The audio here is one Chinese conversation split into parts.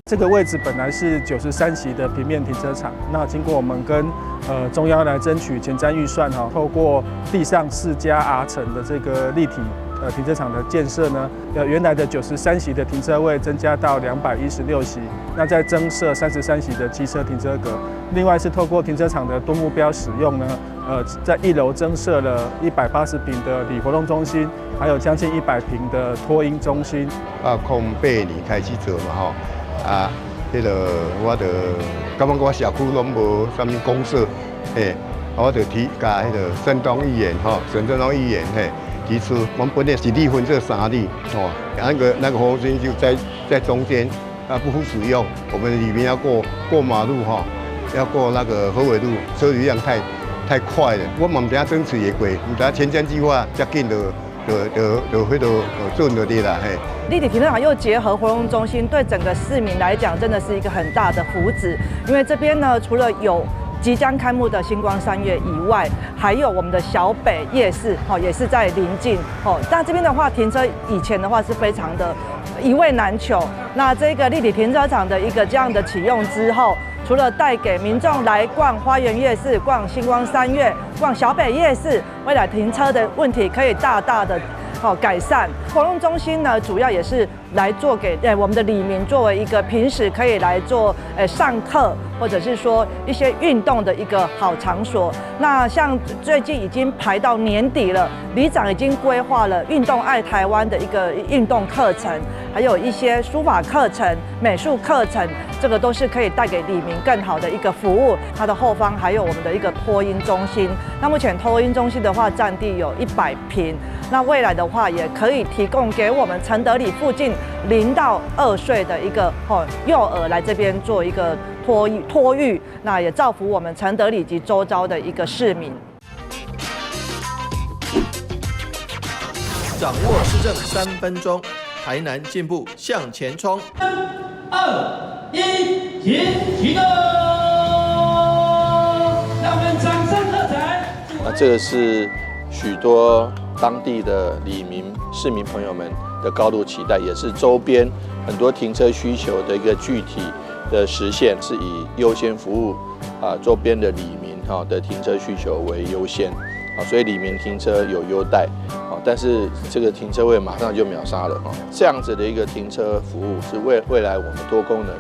这个位置本来是93席的平面停车场，那经过我们跟中央来争取前瞻预算哈，透过地上4+R层的这个立体停车场的建设呢，原来的93席的停车位增加到216席，那再增设33席的机车停车格。另外是透过停车场的多目标使用呢，在1楼增设了180平的礼活动中心，还有将近100平的托婴中心。08年开始做嘛吼。迄个我就感觉我社区拢无啥物公社，我就甲迄个沈东议员沈振东议员提出，我们本来是立分这3例那个活动中心就在中间不敷使用，我们里面要过马路要过那个河尾路，车流量太快了，我嘛唔知影争取会过，唔知前瞻计划遮紧就做到的啦立体停车场又结合活动中心，对整个市民来讲，真的是一个很大的福祉。因为这边呢，除了有即将开幕的星光三月以外，还有我们的小北夜市，也是在临近。但这边的话，停车以前的话是非常的一位难求。那这个立体停车场的一个这样的启用之后，除了带给民众来逛花园夜市、逛星光三月、逛小北夜市，未来停车的问题可以大大的改善。活动中心呢，主要也是来做给我们的里民作为一个平时可以来做上课，或者是说一些运动的一个好场所。那像最近已经排到年底了，里长已经规划了运动爱台湾的一个运动课程，还有一些书法课程、美术课程，这个都是可以带给里民更好的一个服务。它的后方还有我们的一个托婴中心。那目前托婴中心的话，占地有100平。那未来的话，也可以提供给我们承德里附近0到2岁的一个幼儿来这边做一个托育，那也造福我们承德里及周遭的一个市民。掌握施政3分钟，台南进步向前冲。3、2、1，启动！让我们掌声喝彩。这个是许多当地的里民、市民朋友们的高度期待，也是周边很多停车需求的一个具体的实现，是以优先服务周边的里民的停车需求为优先，所以里民停车有优待，但是这个停车位马上就秒杀了，这样子的一个停车服务是未来我们多功能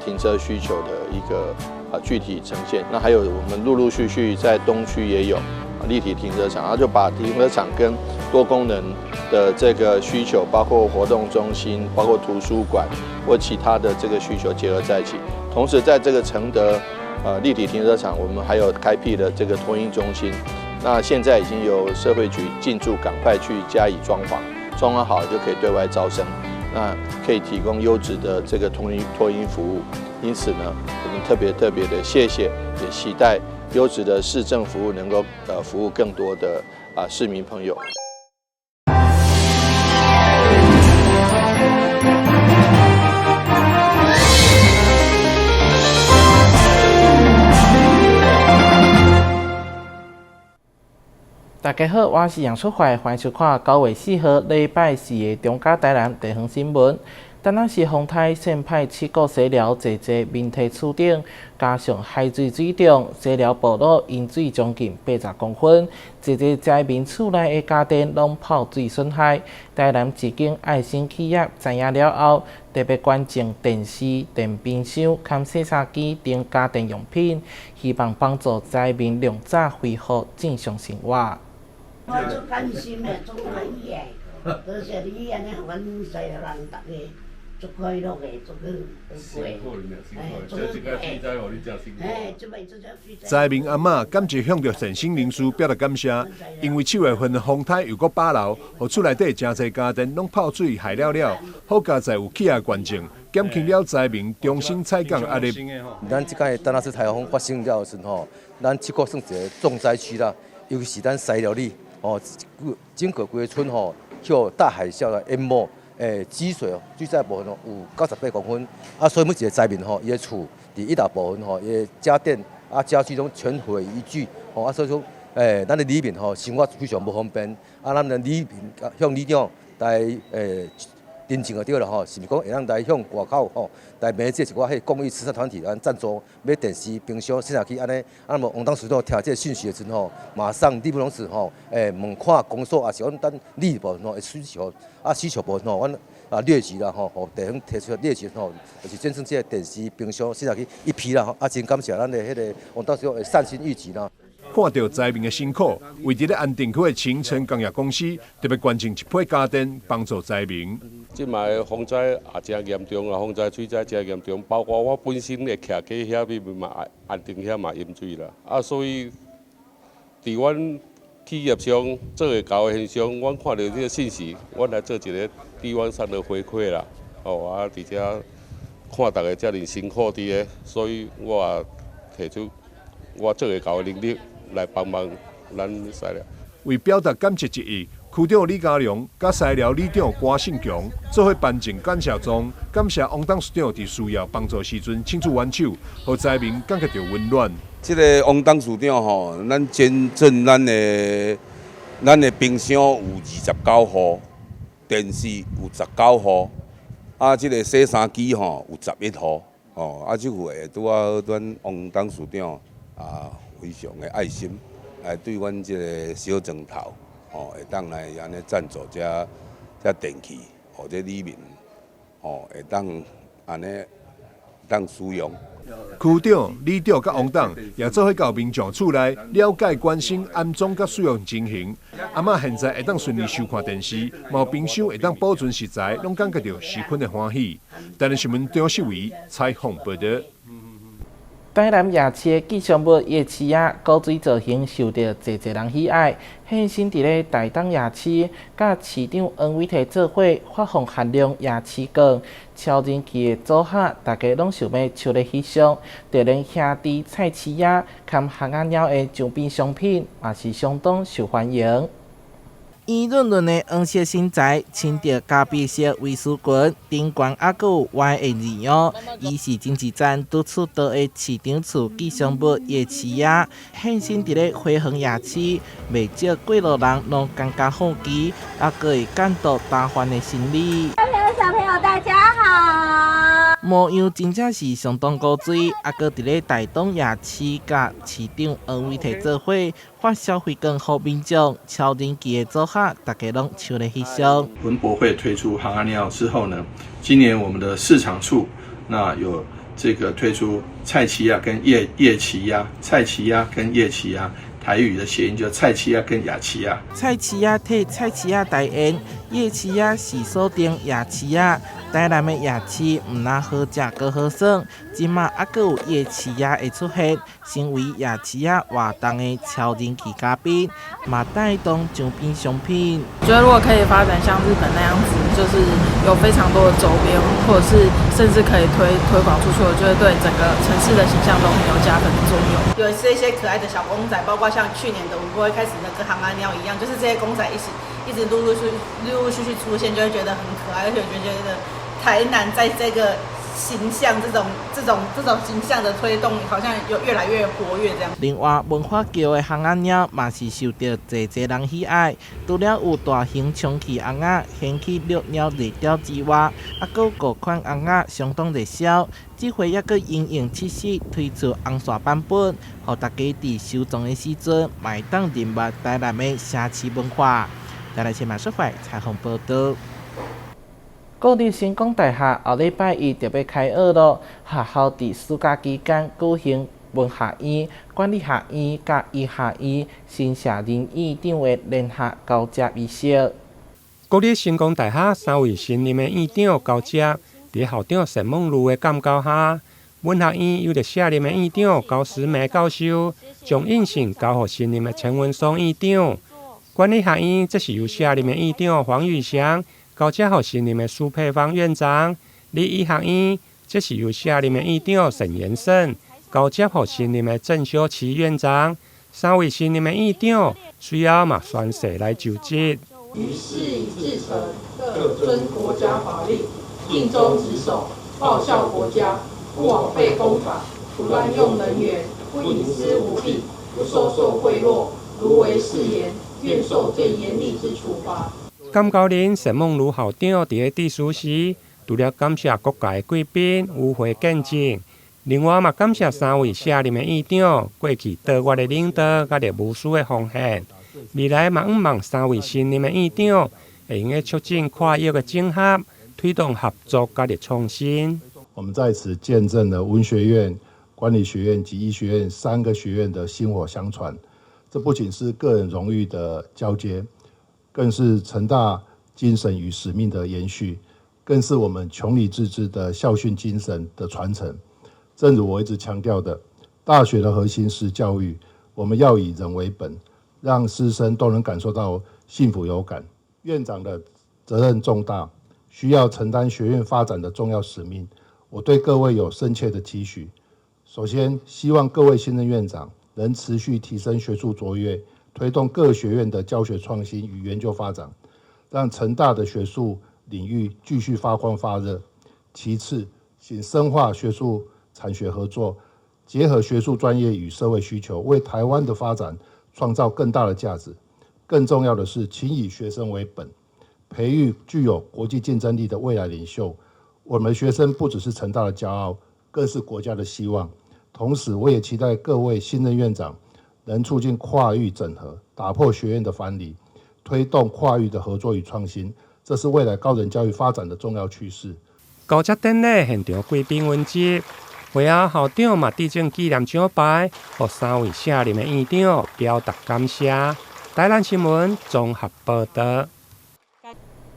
停车需求的一个具体呈现。那还有我们陆陆续续在东区也有立体停车场，然后就把停车场跟多功能的这个需求，包括活动中心、包括图书馆或其他的这个需求结合在一起。同时，在这个承德立体停车场，我们还有开辟了这个托婴中心。那现在已经由社会局进驻，赶快去加以装潢，装潢好就可以对外招生，那可以提供优质的这个托婴服务。因此呢，我们特别的谢谢，也期待优质的市政服务能够服务更多的市民朋友。大家好，我是杨淑怀，欢迎收看9月4号礼拜4的中嘉台南地方新闻。台南市丰泰县派7股西寮坐坐面体厝顶，加上海水水中西寮部落淹水将近80公分，坐坐灾民厝内的家电拢泡水损害。台南一间爱心企业知影了后，特别捐赠电视、电冰箱、含洗衫机等家电用品，希望帮助灾民量早恢复正常生活。我足甘心的，足满意的，多谢你安尼，阮西人大家足快乐的，足去过，足灾民阿嬷感谢向着善心人士表达感谢，因为7月份的风台又搁8楼，互厝内底真侪家电拢泡水害了，好佳在有企业捐赠，减轻了灾民重新采购压力。咱即届丹那斯台风发生了时吼，咱7股算一个重灾区啦，尤其是咱西寮里。整个规个村受大海啸的淹没，积水最窄部分有98公分，所以每一个灾民伊的厝伫1楼部分伊的家电家具拢全毁一炬，所以说咱的里面生活非常不方便，咱的里面向里长来认证就对了吼，是毋是讲会当来向外口吼来媒介一寡迄公益慈善团体来赞助买电视、冰箱、洗衫机安尼，么往当时都听这个讯息的时阵吼，马上力不容辞吼，问看公所也是阮等理部吼的需求，需求部吼，阮列举啦吼，地方提出列举吼，就是捐赠这个电视、冰箱、洗衫机一批啦吼，真感谢咱的迄个往当时的善心义举啦。看到灾民的辛苦，为伫咧安定区的清晨工业公司特别捐赠1批家电帮助灾民。即卖风灾也真严重啊，风灾水灾真严重，包括我本身的徛街遐边嘛安定遐嘛淹水啦。所以伫阮企业上做会到的现象，阮看到这个信息，阮来做一个地方上的回馈啦。而且看大家遮尔辛苦伫个，所以我也提出我做会到的能力。来帮忙咱西寮。为表达感谢之意，区长李家良甲西寮里长郭信强做伙颁证感谢状，感谢王董事长伫需要帮助时阵伸出援手，让灾民感觉到温暖。这个王董事长吼，咱捐赠咱的冰箱有29户，电视有19户，这个洗衫机吼有11户，这副会拄啊，咱王董事长非常的爱心，来对阮这个小砖头，会当来安尼赞助这电器，或者里面，会当安尼当使用。区长、里长甲王董也做伙到民众厝内了解、关心安装甲使用情形。阿嬷现在会当顺利收看电视，毛冰箱会当保存食材，拢感觉到十分的欢喜。台南新闻张秀维采访报道。台南夜市的吉祥物夜市仔古水造型受到侪人喜爱，现身伫咧台东夜市，甲市长黄伟提做伙发放限量夜市券，超人气的组合，大家拢想要抽咧翕相。就连兄弟菜市仔、含蛤仔鸟的周边商品，也是相当受欢迎。圆润润的黄色身材，穿着咖啡色卫士裙，顶冠还佫有 Y 的字样。伊是经济站拄出道的市场厝吉祥物夜市仔，现身伫咧花园夜市，袂少过路人拢感觉好奇，还佫会感到大欢的心理。小朋友大家好。模样真正是相当古锥，还佫伫咧台东夜市甲市长黄伟提做伙发消费券予民众，超人气的组合，大家拢抽咧翕相。文博会推出蛤仔鸟之后呢，今年我们的市场处那有这个推出菜市鸭跟夜市鸭，菜市鸭跟夜市鸭。台语的谐音就菜市鸭跟夜市鸭。菜市鸭替菜市鸭代言，夜市鸭是锁定夜市鸭。台南的夜市唔但好食，阁好耍，今嘛还佫有夜市鸭会出现，成为夜市鸭活动的超人气嘉宾，嘛带动周边商品。觉得如果可以发展像日本那样子，就是有非常多的周边，或者是甚至可以推广出去，我觉得对整个城市的形象都很有加分的作用。有这些可爱的小公仔，包括像去年的我们不会开始那个蛤仔鸟一样，就是这些公仔一直陆陆续续出现，就会觉得很可爱，而且我觉得台南在这个形象这种形象的推动，好像有越来越活跃这样。另外，文化桥的蛤仔鸟嘛是受到侪人喜爱，除了有大型充气红仔掀起绿鸟热调之外，还佫各款红仔相当热销。这回也佫因应测试推出红线版本，让大家伫收藏的时阵，买当认捌台南的城市文化。台南新闻社会采访报道。国立成功大学后礼拜一就要开学咯，学校伫暑假期间举行文学院、管理学院甲医学院新社任院长的联合交接仪式。国立成功大学3位新任的院长交接，伫校长陈梦如的监教下，文学院由着卸任的院长高思梅教授将印信交予新任的陈文松院长。管理学院则是由卸任的院长黄玉祥交接予新任的苏佩芳院长。理医学院则是由卸任的院长沈延胜交接予新任的郑修齐院长。3位新任的院长随后嘛宣誓来就职。于事已至诚，各遵国家法令，尽忠职守，报效国家，不枉费公法，不滥用人员，不营私舞弊，不收受贿赂，如违誓言，愿受最严厉之处罚。感高恁陈梦如校长伫个致辞时，除了感谢各界贵宾与会见证，另外嘛感谢3位卸任的院长过去多月的领导甲业务师的奉献。未来嘛毋望3位新任的院长会用个促进跨域的整合，推动合作甲创新。我们在此见证了文学院、管理学院及医学院3个学院的薪火相传。这不仅是个人荣誉的交接，更是成大精神与使命的延续，更是我们穷理致知的校训精神的传承。正如我一直强调的，大学的核心是教育，我们要以人为本，让师生都能感受到幸福有感。院长的责任重大，需要承担学院发展的重要使命。我对各位有深切的期许。首先，希望各位新任院长能持续提升学术卓越，推动各学院的教学创新与研究发展，让成大的学术领域继续发光发热。其次，请深化学术产学合作，结合学术专业与社会需求，为台湾的发展创造更大的价值。更重要的是，请以学生为本，培育具有国际竞争力的未来领袖。我们学生不只是成大的骄傲，更是国家的希望。同时，我也期待各位新任院长能促进跨域整合，打破学院的藩篱，推动跨域的合作与创新，这是未来高等教育发展的重要趋势。高职典礼现场贵宾云集，会后校长嘛致敬纪念奖牌，予3位卸任的院长表达感谢。台南新闻综合报道。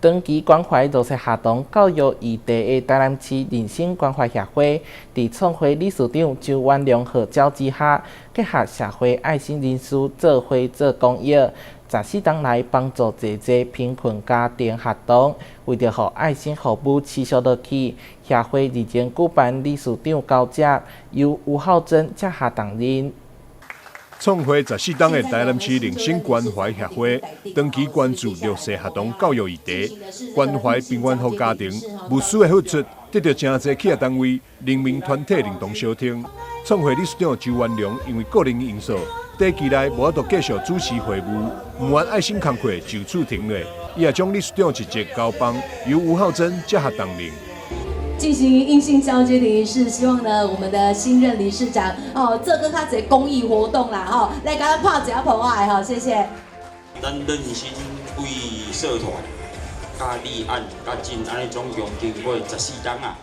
长期关怀弱势学童教育议题的台南市人性关怀协会，伫创会理事长周万良号召之下，结合社会爱心人士做伙做公益，14天来帮助济贫困家庭学童。为着让爱心服务持续落去，协会日前举办理事长交接，由吴浩珍接下担任。创会14天的台南市人性关怀协会，长期关注弱势学童教育议题，关怀平安好家庭，无私的付出，得到真侪企业单位、人民团体认同相挺。创会理事长周万良因为个人因素，短期内无法度继续主持会务，唔愿爱心工作就此停落，伊也将理事长一职交棒，由吴浩珍接下担任。进行硬性交接的仪式，希望呢我们的新任理事长做更较侪公益活动啦来给咱拍一下捧爱谢谢。咱人心为社团、甲立案、甲进安尼总共经过14天啊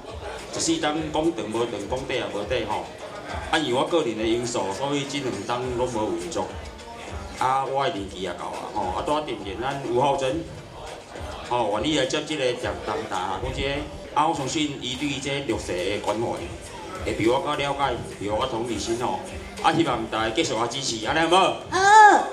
，14天讲长无长，讲短也无短因为我个人的因素，所以这2天拢无运作。我的年纪也到啊拄定见咱吴浩珍，愿意来接这个重担，讲这个。我相信伊对这弱势的关怀会比我较了解，比我同理心希望大家继续支持，安尼好无？好。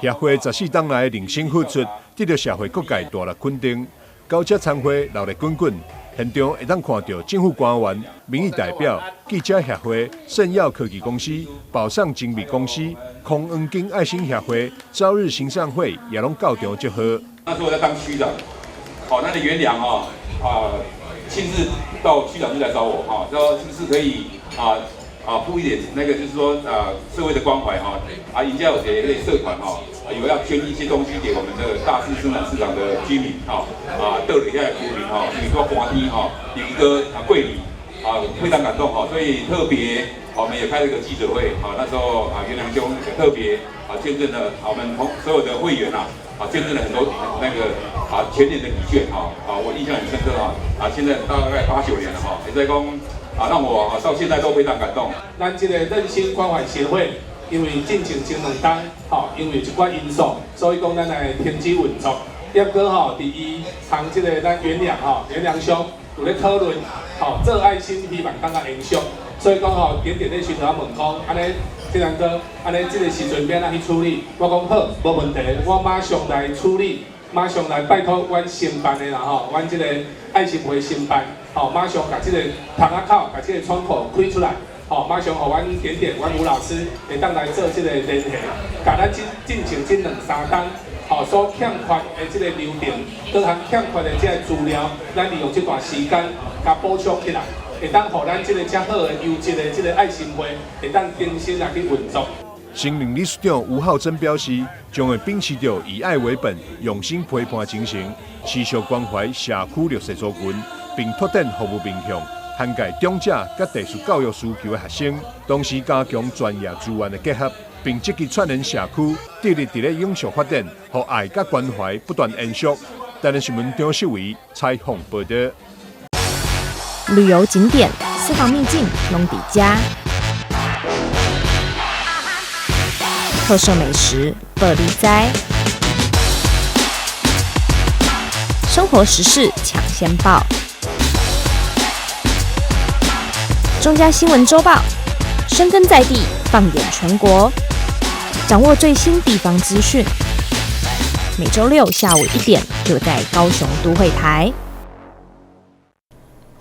协会14天来的人性付出，得到社会各界大力肯定。交接参会热烈滚滚，现场会当看到政府官员、民意代表、记者协会、圣耀科技公司、宝尚精密公司、空恩金爱心协会、朝日行善会也拢到场祝贺。那时候我在当区长，那的袁良亲自到区长就来找我说是不是可以付一点那个就是说社会的关怀人家有些社团有要捐一些东西给我们的大市生产市场的居民得了一下居民比如说华堤有一个柜里非常感动所以特别我们也开了一个记者会那时候袁良兄特别见证了我们所有的会员见证了很多那个前年的礼券我印象很深刻现在大概8、9年了也在讲让我到现在都非常感动。咱这个人心关怀协会，因为进前2天因为一寡因素，所以讲咱来停止运作。结果第一，同这个咱袁良兄有咧讨论做爱心，希望感觉延续，所以讲点咧询问我问讲，安尼。这两个，安尼这个时阵要安怎去处理？我讲好，无问题，我马上来处理，马上来拜托阮承办的啦阮这个爱心会承办，马上把这个窗仔口，把这个窗口开出来，马上互阮阮吴老师会当来做这个联系，甲咱进行这2、3天，所欠缺的这个流程，各项欠缺的这个资料，咱利用这段时间，甲补充起来。会当互咱这个较好的优质的这个爱心会，会当重新来去运作。新任理事长吴浩珍表示，将会秉持着以爱为本、用心陪伴精神，持续关怀社区弱势族群，并拓展服务面向，涵盖长者甲特殊教育需求的学生，同时加强专业资源的结合，并积极串联社区，致力伫咧永续发展，互爱甲关怀不断延续。台南新闻张秀维采访报道。旅游景点、私房秘境拢底家，特色美食乐力哉，生活时事抢先报，中嘉新闻周报，深耕在地，放眼全国，掌握最新地方资讯。每周六下午1点，就在高雄都会台。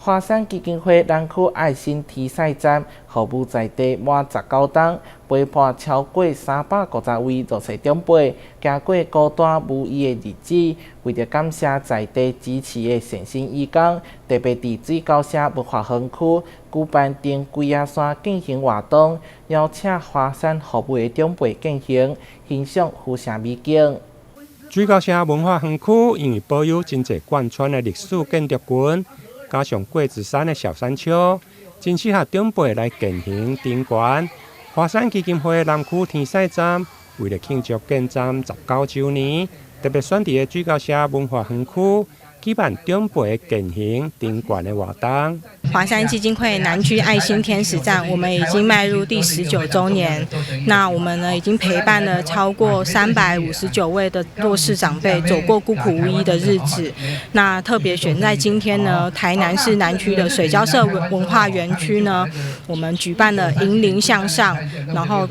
华山基金会南区爱心体赛站服务在地满19天，陪伴超过350位弱势长辈，行过孤单无依的日子。为着感谢在地支持的善心义工，特别伫水高社文化园区举办登龟仔山进行活动，邀请华山服务的长辈进行欣赏富城美景。水高社文化园区因为保有真侪贯穿的历史建筑群。加上桂子山的小山丘，真适合长辈来健行登悬。华山基金会南区天赛站为了庆祝建站19周年，特别选伫个水高社文化园区举办长辈健行登悬的活动。华山基金会南区爱心天使站，我们已经迈入第19周年。那我们呢，已经陪伴了超过359位的弱势长辈走过孤苦无依的日子。那特别选在今天呢，台南市南区的水交社文化园区呢，我们举办了迎灵向上，然后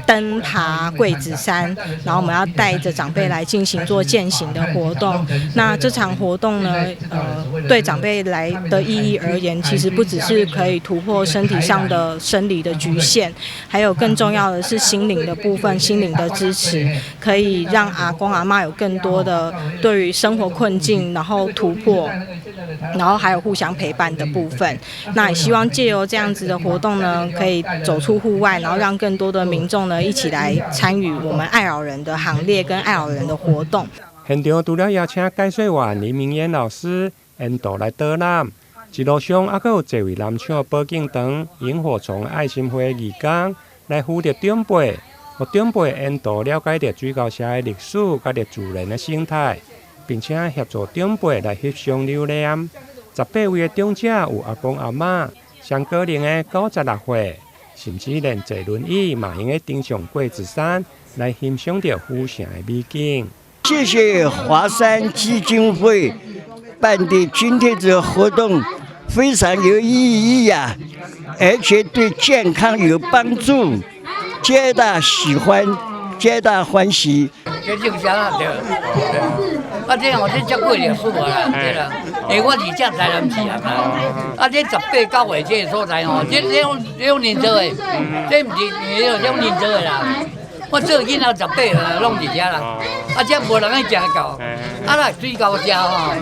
登爬桂子山，然后我们要带着长辈来进行做健行的活动。那这场活动呢，对长辈来的意义而言，其实不只是可以突破身体上的生理的局限，还有更重要的是心灵的部分，心灵的支持，可以让阿公阿嬷有更多的对于生活困境，然后突破，然后还有互相陪伴的部分。那也希望借由这样子的活动呢，可以走出户外，然后让更多的民众呢一起来参与我们爱老人的行列跟爱老人的活动。现场除了邀请解说员林明燕老师引导来导览，一路上还有侪位南抢报警灯、萤火虫爱心会义工来扶着长辈，互长辈引导了解着水高社的历史甲着自然的生态，并且协助长辈来翕相留念。18位的长者有阿公阿嬷，上高龄的96岁，甚至连坐轮椅嘛用个登上桂子山来欣赏着富城的美景。谢谢华山基金会办的今天这个活动，非常有意义呀，而且对健康有帮助，皆大喜欢，皆大欢喜。这就啥啦？对。这样这足过历史啦，对啦。我是正台南市人啊。这18、9月这个所在吼，这种年做的，这唔是这种年做的啦。我做囡仔18啦，拢伫遮啦。这无人去食到，来水高社吼。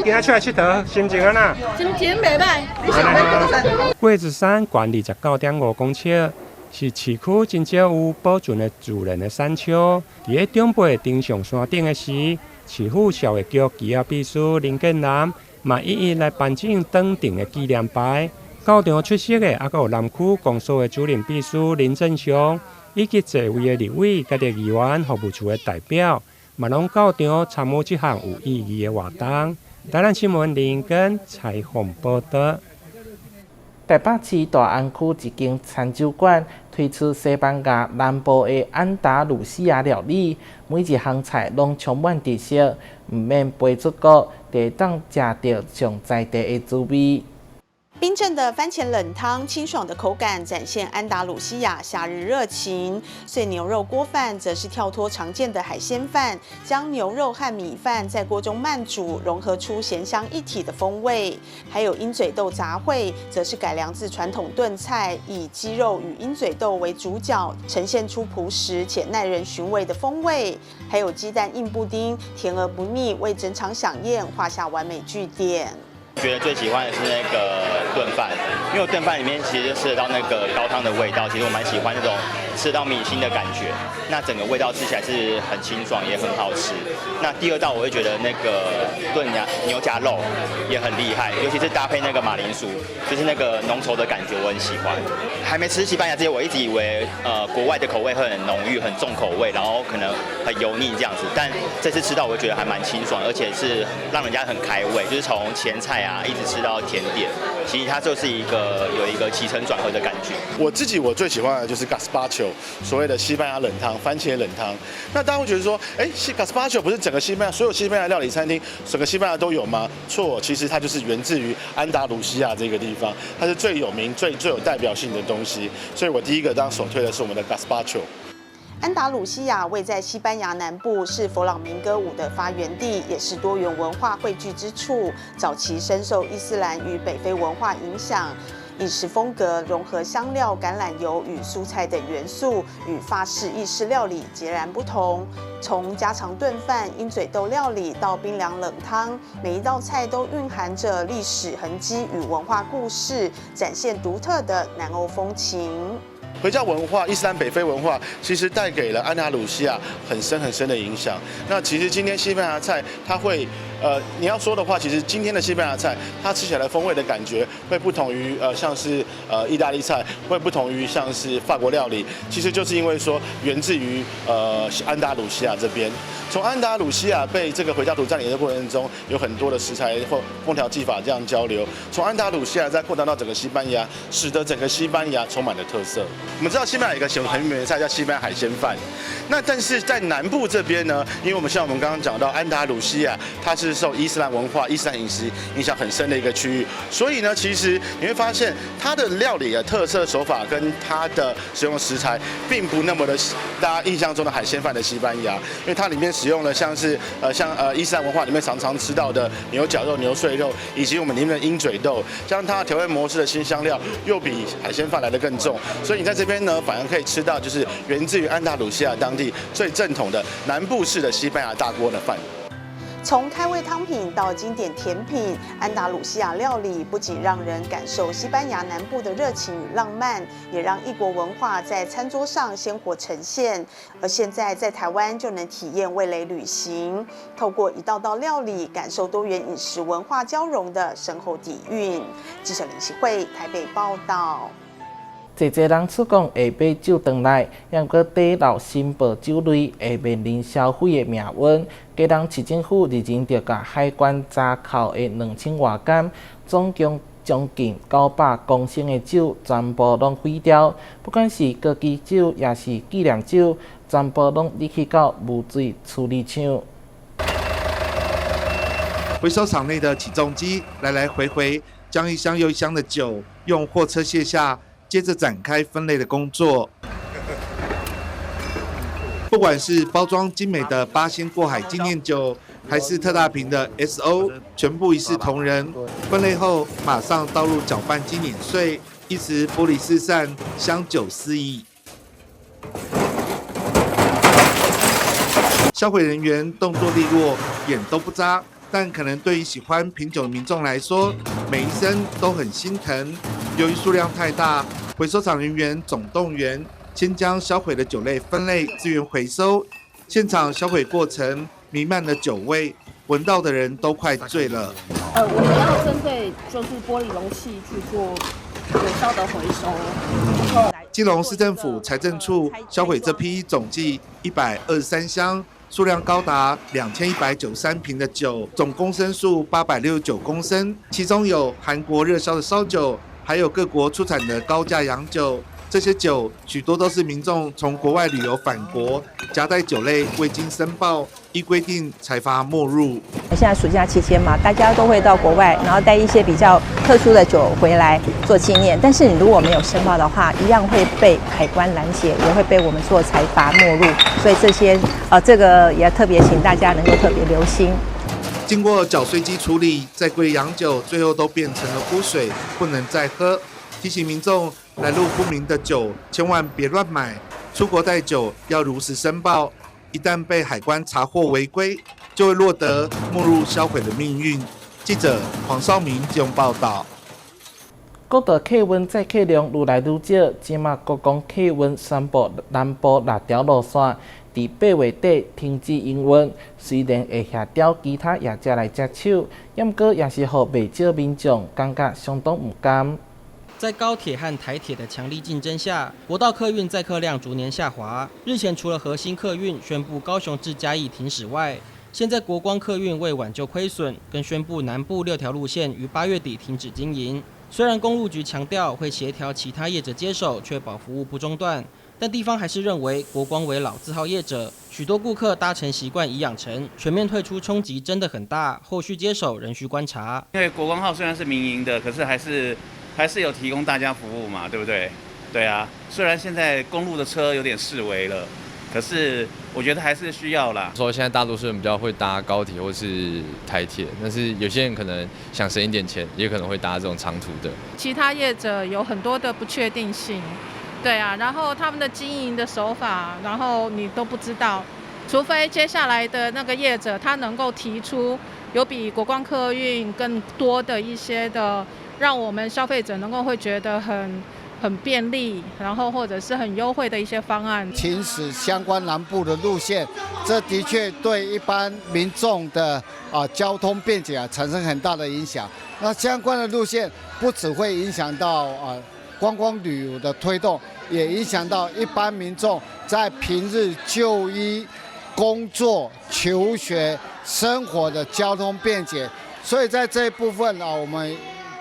今仔出来佚佗，心情安那？心情袂歹。桂子山悬29.5公尺，是市区真少有保存的自然的山丘。伫个长辈登上山顶的时，市府社会局机要秘书林建南嘛一一来颁奖登顶的纪念牌。到场出席的还有南区公所的主任秘书林正雄。以及侪位的立委、甲议员、服务处的代表，嘛拢到场参与这项有意义的活动。台南新闻林根采访报道。台北市大安区一间餐酒馆推出西班牙南部的安达卢西亚料理，每一项菜拢充满特色，唔免飞出国，就当食到上在地的滋味。冰镇的番茄冷汤，清爽的口感展现安达鲁西亚夏日热情。碎牛肉锅饭则是跳脱常见的海鲜饭，将牛肉和米饭在锅中慢煮，融合出咸香一体的风味。还有鹰嘴豆杂烩，则是改良自传统炖菜，以鸡肉与鹰嘴豆为主角，呈现出朴实且耐人寻味的风味。还有鸡蛋硬布丁，甜而不腻，为整场飨宴画下完美句点。觉得最喜欢的是那个炖饭，因为炖饭里面其实就吃得到那个高汤的味道。其实我蛮喜欢那种吃到米心的感觉。那整个味道吃起来是很清爽，也很好吃。那第二道我会觉得那个炖牛夹肉也很厉害，尤其是搭配那个马铃薯，就是那个浓稠的感觉，我很喜欢。还没吃西班牙之前，我一直以为国外的口味会很浓郁、很重口味，然后可能很油腻这样子。但这次吃到，我会觉得还蛮清爽，而且是让人家很开胃，就是从前菜啊一直吃到甜点，其实它就是有一个起承转合的感觉。我最喜欢的就是 gazpacho， 所谓的西班牙冷汤、番茄冷汤。那大家会觉得说，gazpacho 不是整个西班牙所有西班牙料理餐厅整个西班牙都有吗？错，其实它就是源自于安达卢西亚这个地方，它是最有名、最有代表性的东西。所以我第一个首推的是我们的 gazpacho。安达鲁西亚位在西班牙南部，是佛朗明哥舞的发源地，也是多元文化汇聚之处。早期深受伊斯兰与北非文化影响，饮食风格融合香料、橄榄油与蔬菜等元素，与法式、意式料理截然不同。从家常炖饭、鹰嘴豆料理到冰凉冷汤，每一道菜都蕴含着历史痕迹与文化故事，展现独特的南欧风情。回教文化、伊斯兰北非文化，其实带给了安达卢西亚很深的影响。那其实今天西班牙菜，它会，你要说的话，其实今天的西班牙菜，它吃起来的风味的感觉会不同于像是意大利菜，会不同于像是法国料理。其实就是因为说源自于安达卢西亚这边。从安达卢西亚被这个回教徒占领的过程中，有很多的食材或烹调技法这样交流。从安达卢西亚再扩张到整个西班牙，使得整个西班牙充满了特色。我们知道西班牙有一个很有名的菜叫西班牙海鲜饭，那但是在南部这边呢，因为我们刚刚讲到安达卢西亚，它是受伊斯兰文化、伊斯兰饮食影响很深的一个区域，所以呢，其实你会发现它的料理的特色手法跟它的使用食材，并不那么的大家印象中的海鲜饭的西班牙，因为它里面使用了像伊斯兰文化里面常常吃到的牛绞肉、牛碎肉，以及我们里面的鹰嘴豆，加上它的调味模式的辛香料，又比海鲜饭来得更重，所以你在这边呢，反而可以吃到就是源自于安达卢西亚当地最正统的南部式的西班牙大锅的饭。从开胃汤品到经典甜品，安达鲁西亚料理不仅让人感受西班牙南部的热情与浪漫，也让异国文化在餐桌上鲜活呈现。而现在在台湾就能体验味蕾旅行，透过一道道料理，感受多元饮食文化交融的深厚底蕴。记者林希慧台北报道。侪人出讲会买酒回来，也搁底漏申报酒类会面临消费的命运。加人市政府日前就甲海关查扣的2000外间，总共将近900公升的酒全部拢毁掉，不管是高级酒也是纪念酒，全部拢入去到污水处理厂。回收厂内的起重机来来回回将一箱又一箱的酒用货车卸下。接着展开分类的工作，不管是包装精美的八仙过海纪念酒，还是特大瓶的 SO， 全部一视同仁。分类后，马上倒入搅拌机碾碎，一时玻璃四散，香酒四溢。销毁人员动作利落，眼都不眨。但可能对于喜欢品酒的民众来说，每一声都很心疼。由于数量太大，回收厂人员总动员，先将销毁的酒类分类资源回收。现场销毁过程弥漫了酒味，闻到的人都快醉了。我们要针对就是玻璃容器去做有效的回收。基隆市政府财政处销毁这批总计123箱。数量高达2193瓶的酒，总公升数869公升，其中有韩国热销的烧酒，还有各国出产的高价洋酒。这些酒许多都是民众从国外旅游返国，夹带酒类未经申报，依规定裁罚没入。现在暑假期间嘛，大家都会到国外，然后带一些比较特殊的酒回来做纪念。但是你如果没有申报的话，一样会被海关拦截，也会被我们做裁罚没入。所以这个也特别请大家能够特别留心。经过搅碎机处理，再归洋酒最后都变成了污水，不能再喝。提醒民众来路不明的酒千万别乱买，出国带酒要如实申报，一旦被海关查获违规，就会落得没入销毁的命运。记者黄绍明基隆报道。各地客运载客量愈来愈少，即马国光客运宣布南部6条路线伫8月底停止营运，虽然会下调其他业者来接手，不过也是互未少民众感觉相当唔甘。在高铁和台铁的强力竞争下，国道客运载客量逐年下滑。日前除了核心客运宣布高雄至嘉义停驶外，现在国光客运为挽救亏损，更宣布南部6条路线于8月底停止经营。虽然公路局强调会协调其他业者接手，确保服务不中断，但地方还是认为国光为老字号业者，许多顾客搭乘习惯已养成，全面退出冲击真的很大，后续接手仍需观察。因为国光号虽然是民营的，可是还是有提供大家服务嘛，对不对？对啊，虽然现在公路的车有点式微了，可是我觉得还是需要啦。说现在大多数人比较会搭高铁或是台铁，但是有些人可能想省一点钱，也可能会搭这种长途的。其他业者有很多的不确定性，对啊，然后他们的经营的手法，然后你都不知道，除非接下来的那个业者他能够提出有比国光客运更多的一些的，让我们消费者能够会觉得很便利，然后或者是很优惠的一些方案。停驶相关南部的路线，这的确对一般民众的交通便捷产生很大的影响。那相关的路线不只会影响到观光旅游的推动，也影响到一般民众在平日就医、工作、求学、生活的交通便捷。所以在这一部分我们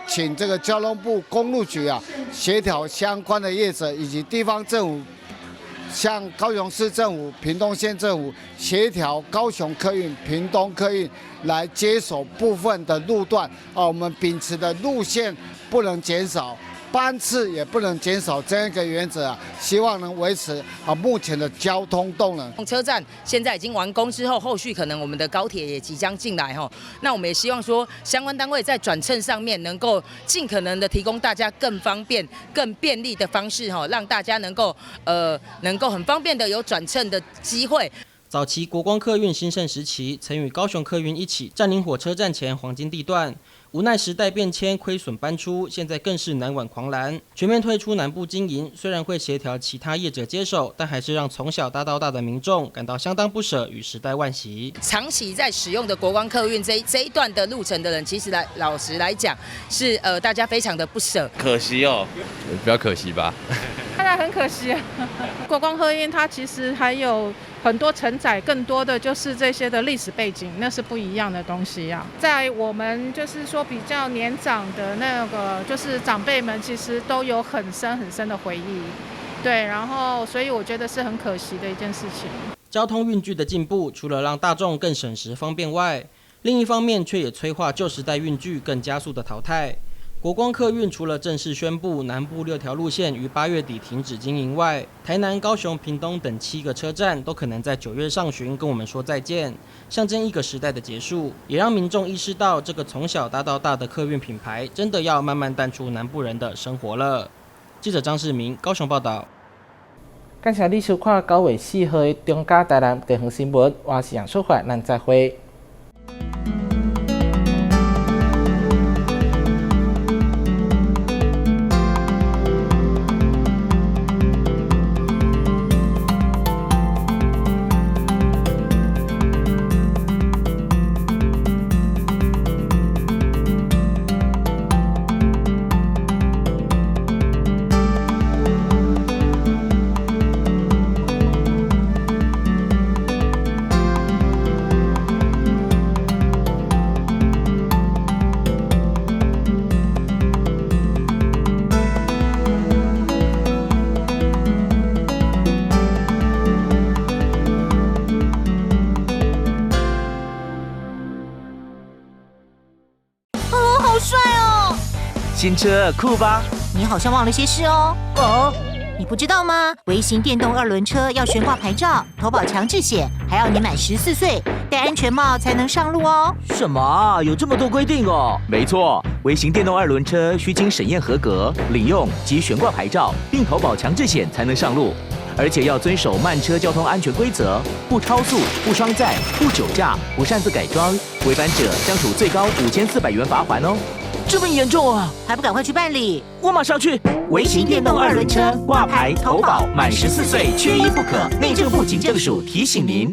请这个交通部公路局协调相关的业者以及地方政府，像高雄市政府、屏东县政府协调高雄客运、屏东客运来接手部分的路段我们秉持的路线不能减少，班次也不能减少，这样一个原则希望能维持目前的交通动能。车站现在已经完工之后，后续可能我们的高铁也即将进来那我们也希望说相关单位在转乘上面能够尽可能的提供大家更方便、更便利的方式让大家能够很方便的有转乘的机会。早期国光客运兴盛时期，曾与高雄客运一起占领火车站前黄金地段。无奈时代变迁，亏损搬出，现在更是南挽狂澜，全面退出南部经营。虽然会协调其他业者接手，但还是让从小搭到大的民众感到相当不舍与时代惋惜。长期在使用的国光客运这一段的路程的人，其实老实来讲，是大家非常的不舍。可惜哦，比较可惜吧。当然很可惜国光客运它其实还有很多承载更多的就是这些的历史背景，那是不一样的东西在我们就是说比较年长的那个就是长辈们，其实都有很深很深的回忆，对，然后所以我觉得是很可惜的一件事情。交通运具的进步，除了让大众更省时方便外，另一方面却也催化旧时代运具更加速的淘汰。国光客运除了正式宣布南部6条路线于8月底停止经营外，台南、高雄、屏东等7个车站都可能在9月上旬跟我们说再见，象征一个时代的结束，也让民众意识到这个从小搭到大的客运品牌真的要慢慢淡出南部人的生活了。记者张世明高雄报道。感谢你收看9月4号的中嘉台南地方新闻，我是杨淑怀，咱再会。新车酷吧？你好像忘了些事哦。你不知道吗？微型电动2轮车要悬挂牌照、投保强制险，还要你满14岁，戴安全帽才能上路哦。什么啊？有这么多规定哦？没错，微型电动2轮车需经审验合格、领用及悬挂牌照，并投保强制险才能上路。而且要遵守慢车交通安全规则，不超速、不双载、不酒驾、不擅自改装，违反者将处最高5400元罚锾哦。这么严重啊！还不赶快去办理？我马上去。微型电动2轮车挂牌投保，满14岁缺一不可。内政部警政署提醒您。